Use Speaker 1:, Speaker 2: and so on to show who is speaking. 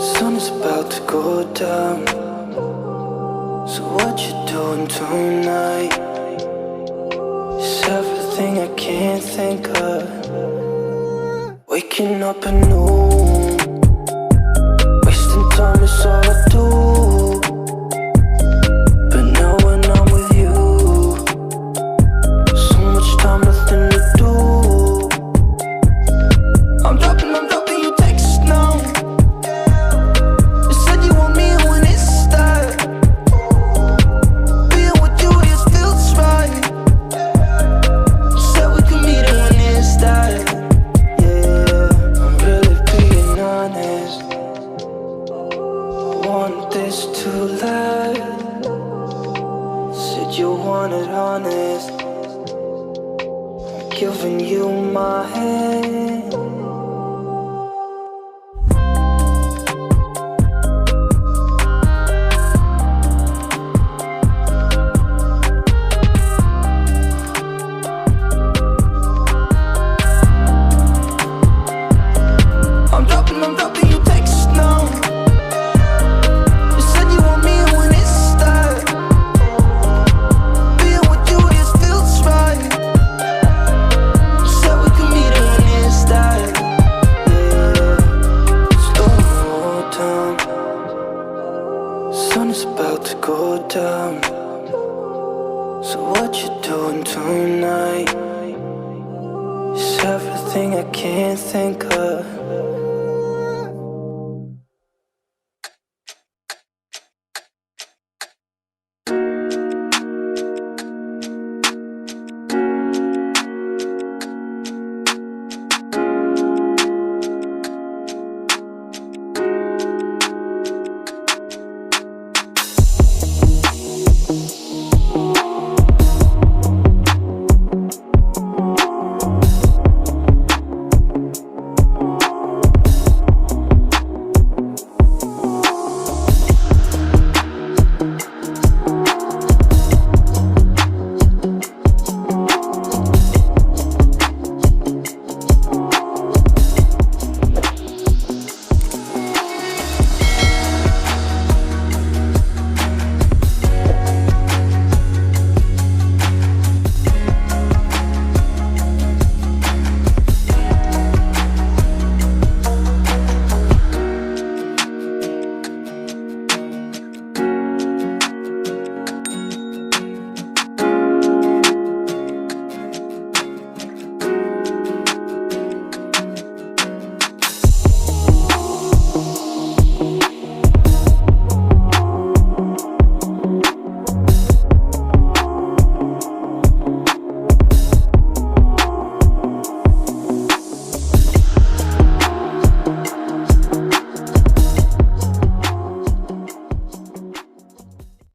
Speaker 1: Sun is about to go down. So what you doing tonight? It's everything I can't think of. Waking up anew, wasting time is all I do. But now when I'm with you, so much time, nothing to do. I'm dropping your text now. You said you want me when it's that. Being with you just feels right. You said we could meet it when it's that. Yeah, I'm really being honest. I want this to last. Said you want it honest. I'm giving you my hand. I'm dropping your text now. You said you want me when it's that. Being with you just feels right. You said we could meet it when it's that. Yeah, slow down. Sun is about to go down. So what you doing tonight? It's everything I can't think of.